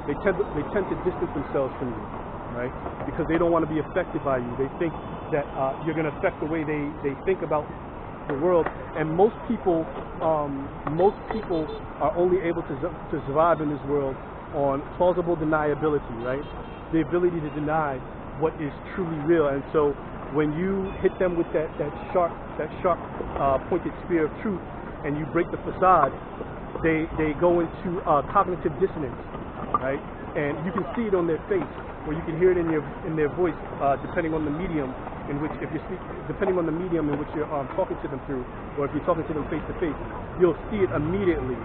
they tend to distance themselves from you, right? Because they don't want to be affected by you. They think that you're going to affect the way they think about the world. And most people are only able to survive in this world on plausible deniability, right? The ability to deny what is truly real. And so when you hit them with that sharp pointed spear of truth, and you break the facade, they go into cognitive dissonance, right? And you can see it on their face, or you can hear it in their voice, depending on the medium in which, depending on the medium in which you're talking to them through, or if you're talking to them face to face, you'll see it immediately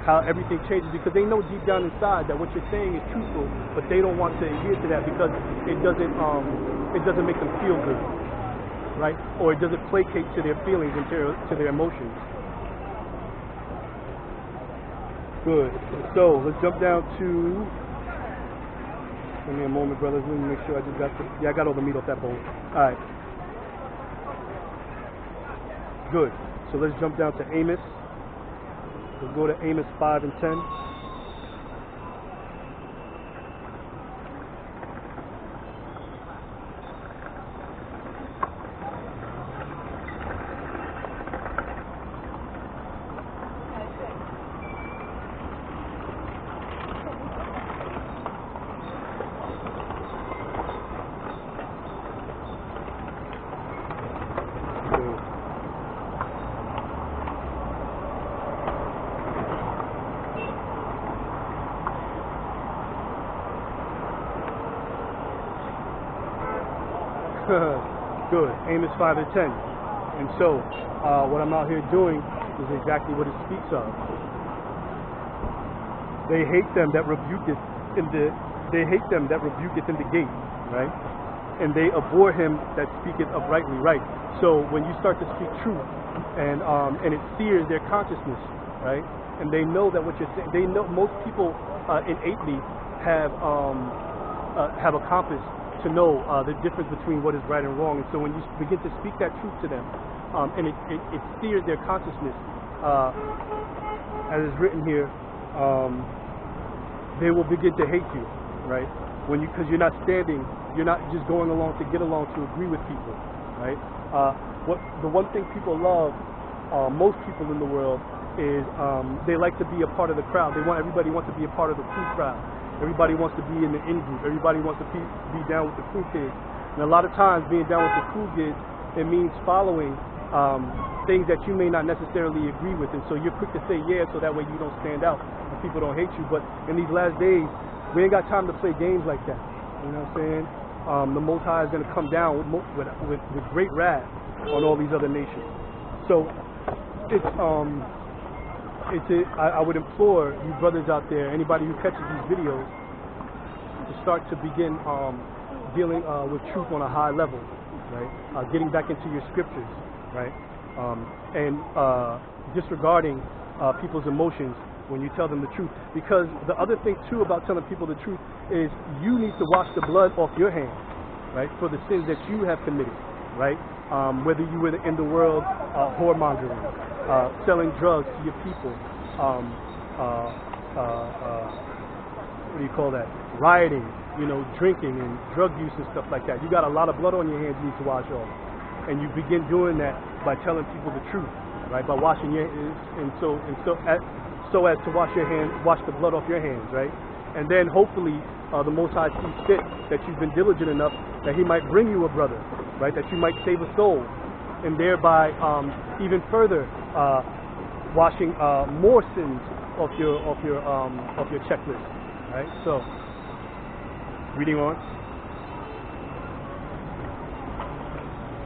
how everything changes, because they know deep down inside that what you're saying is truthful, but they don't want to adhere to that because it doesn't make them feel good, right? Or it doesn't placate to their feelings and to their emotions. Good. So let's jump down to. Give me a moment, brothers. Let me make sure I just got. I got all the meat off that bone. All right. Good. So let's jump down to Amos. Let's go to Amos 5 and 10. Good. Amos 5 and 10. And so, what I'm out here doing is exactly what it speaks of. They hate them that rebuketh in the gate, right? And they abhor him that speaketh uprightly right. So when you start to speak truth, and it sears their consciousness, right? And they know that what you're saying. They know most people innately have a compass to know the difference between what is right and wrong. And so when you begin to speak that truth to them, and it steers their consciousness, as is written here, they will begin to hate you, right? Because you're not just going along to get along to agree with people, right? The one thing people love, most people in the world, is they like to be a part of the crowd. Everybody wants to be a part of the cool crowd. Everybody wants to be in the in group. Everybody wants to be down with the cool kids. And a lot of times being down with the cool kids, it means following things that you may not necessarily agree with. And so you're quick to say yeah, so that way you don't stand out and people don't hate you. But in these last days, we ain't got time to play games like that. You know what I'm saying? The Most High is going to come down with great wrath on all these other nations. So I would implore you brothers out there, anybody who catches these videos, to start to begin dealing with truth on a high level, right? Getting back into your scriptures, right? And disregarding people's emotions when you tell them the truth. Because the other thing too about telling people the truth is you need to wash the blood off your hands, right? For the sins that you have committed, right? Whether you were in the world whoremongering, selling drugs to your people, what do you call that? Rioting, drinking and drug use and stuff like that. You got a lot of blood on your hands you need to wash off. And you begin doing that by telling people the truth, right? By washing your hands, so as to wash the blood off your hands, right? And then hopefully the Most High sees fit that you've been diligent enough that He might bring you a brother, right? That you might save a soul, and thereby even further washing more sins off your checklist, right? So, reading on.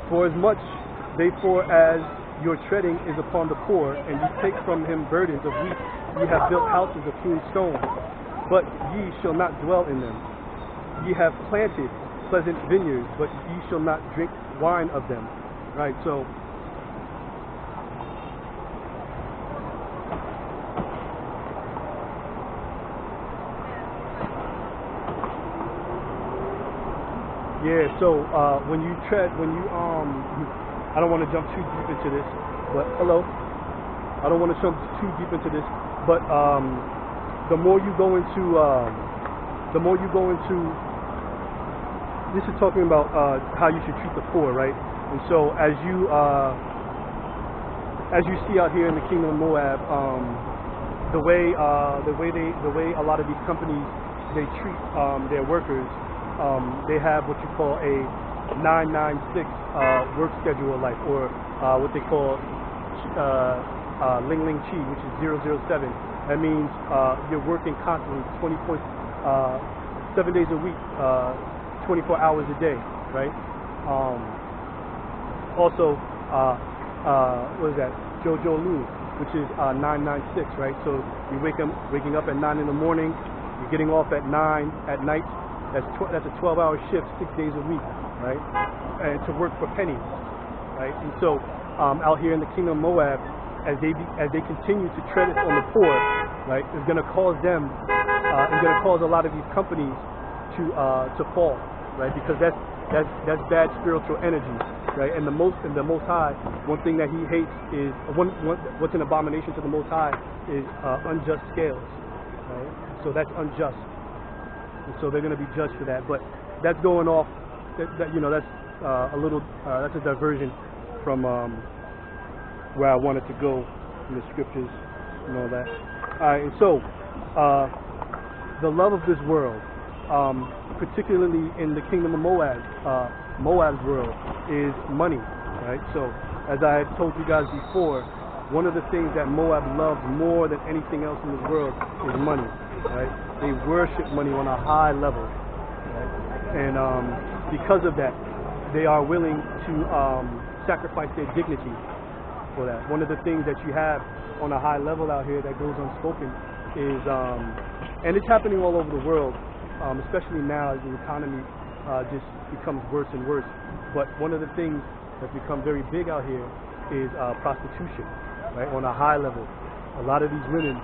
For as much, therefore, as your treading is upon the poor, and you take from him burdens of wheat, ye have built houses of hewn stone, but ye shall not dwell in them. Ye have planted pleasant vineyards, but ye shall not drink wine of them. Right, so when you I don't want to jump too deep into this, but I don't want to jump too deep into this, but the more you go into the more you go into, this is talking about how you should treat the poor, right? And so as you see out here in the kingdom of Moab, the way a lot of these companies, they treat their workers, they have what you call a 996 work schedule of life, or what they call Ling Ling Chi, which is 007. That means you're working constantly, 7 days a week, 24 hours a day, right? Also, what is that? Jojo Lu, which is 996, right? So you waking up at 9 in the morning, you're getting off at 9 at night. That's a 12-hour shift, 6 days a week, right? And to work for pennies, right? And so out here in the kingdom of Moab, as they continue to tread on the poor, right, it's going to cause them, it's going to cause a lot of these companies to fall, right? Because that's bad spiritual energy, right? And the Most High, one thing that He hates is what's an abomination to the Most High is unjust scales, right? So that's unjust, and so they're going to be judged for that. But that's going off. That's a little that's a diversion from where I wanted to go in the scriptures and all that. All right, and so the love of this world, particularly in the kingdom of Moab, Moab's world, is money, right? So as I had told you guys before, one of the things that Moab loves more than anything else in this world is money, right? They worship money on a high level, right? And because of that, they are willing to sacrifice their dignity for that. One of the things that you have on a high level out here that goes unspoken is, and it's happening all over the world, especially now as the economy just becomes worse and worse. But one of the things that's become very big out here is prostitution, right? On a high level. A lot of these women,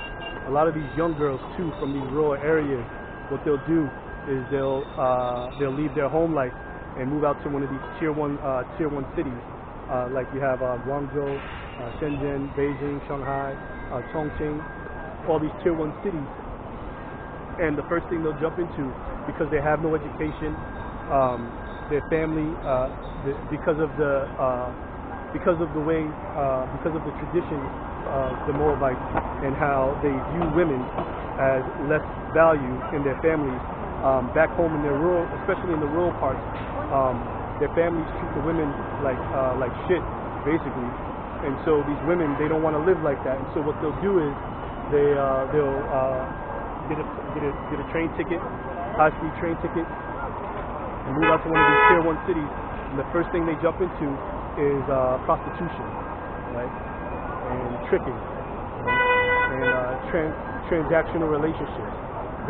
a lot of these young girls too, from these rural areas, what they'll do is they'll leave their home life and move out to one of these tier one cities, like you have Guangzhou, Shenzhen, Beijing, Shanghai, Chongqing, all these tier one cities. And the first thing they'll jump into, because they have no education, their family, because of the traditions of the Moabites and how they view women as less value in their families. Back home in their rural, especially in the rural parts, their families treat the women like shit, basically. And so these women, they don't want to live like that. And so what they'll do is they'll get a train ticket, high-speed train ticket, and move out to one of these tier one cities. And the first thing they jump into is prostitution, right? And tricking, right? And transactional relationships.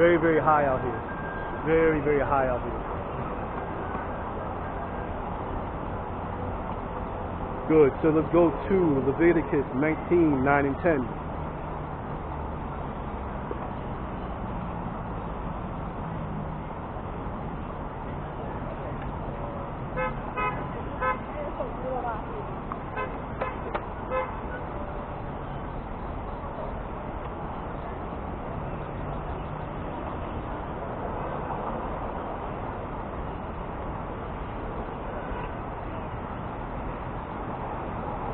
Very, very high out here. Very, very high out here. Good. So let's go to Leviticus 19, 9 and 10.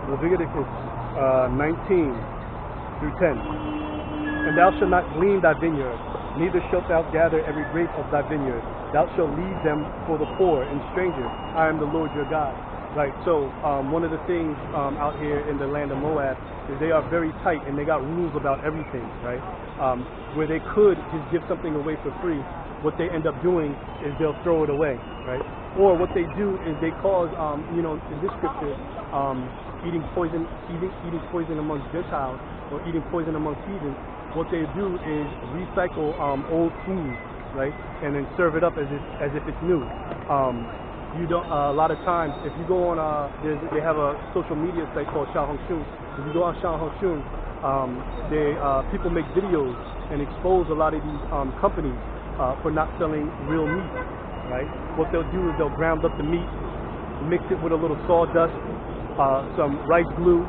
Leviticus 19 through 10. And thou shalt not glean thy vineyard, neither shalt thou gather every grape of thy vineyard. Thou shalt leave them for the poor and stranger. I am the Lord your God. Right. So one of the things out here in the land of Moab is they are very tight and they got rules about everything. Right. Where they could just give something away for free, what they end up doing is they'll throw it away. Right. Or what they do is they cause, in this scripture, eating poison amongst Gentiles or eating poison amongst heathens. What they do is recycle old food, right, and then serve it up as if it's new. You don't. A lot of times, if you go on, they have a social media site called Xiaohongshu. If you go on Xiaohongshu, people make videos and expose a lot of these companies for not selling real meat. Right? What they'll do is they'll ground up the meat, mix it with a little sawdust, some rice glue,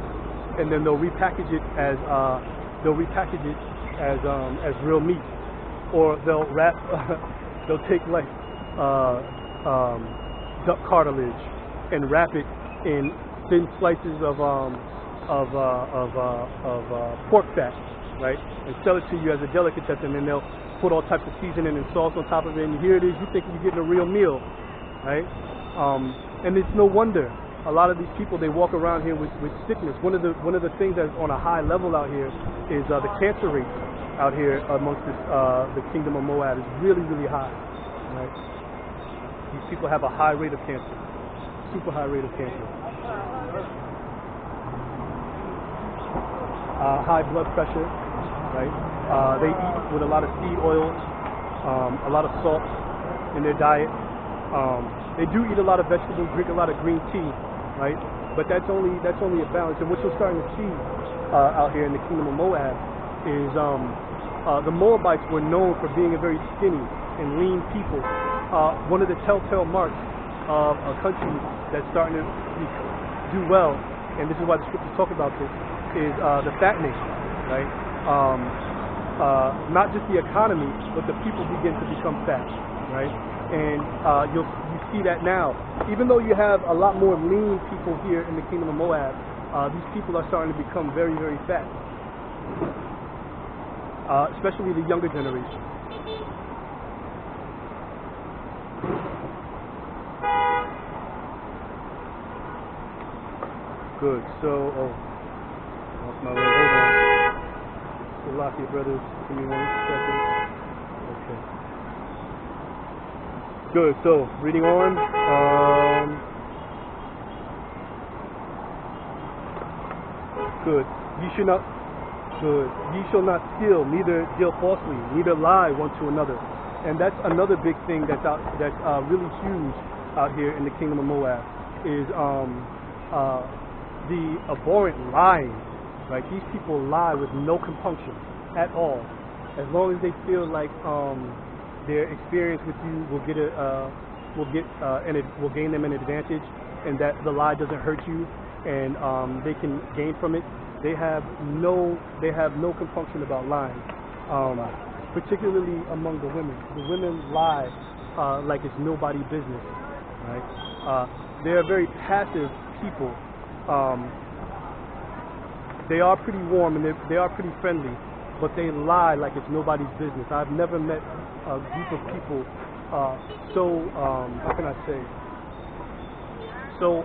and then they'll repackage it as real meat. or they'll wrap, they'll take like duck cartilage and wrap it in thin slices of pork fat, right, and sell it to you as a delicatessen, and they'll put all types of seasoning and sauce on top of it, and here it is, you think you're getting a real meal, right? And it's no wonder a lot of these people, they walk around here with sickness. One of the things that's on a high level out here is the cancer rate out here amongst the kingdom of Moab is really, really high, right? These people have a high rate of cancer, super high rate of cancer. High blood pressure, right? They eat with a lot of seed oils, a lot of salt in their diet. They do eat a lot of vegetables, drink a lot of green tea, right? But that's only a balance. And what you're starting to see out here in the kingdom of Moab is the Moabites were known for being a very skinny and lean people. One of the telltale marks of a country that's starting to do well, and this is why the scriptures talk about this, is the fattening, right? Not just the economy, but the people begin to become fat, right? And you see that now. Even though you have a lot more lean people here in the kingdom of Moab, these people are starting to become very, very fat, especially the younger generation. Good. So, lost my way. Hold on. Salakia brothers, give me 1 second. Okay. Good. So, reading on. Good. Ye shall not steal, neither deal falsely, neither lie one to another. And that's another big thing that's really huge out here in the kingdom of Moab is the abhorrent lying, right? These people lie with no compunction at all, as long as they feel like their experience with you will gain them an advantage, and that the lie doesn't hurt you, and they can gain from it. They have no compunction about lying, particularly among the women. The women lie like it's nobody's business, right? They are very passive people. They are pretty warm and they are pretty friendly, but they lie like it's nobody's business. I've never met a group of people how can I say, so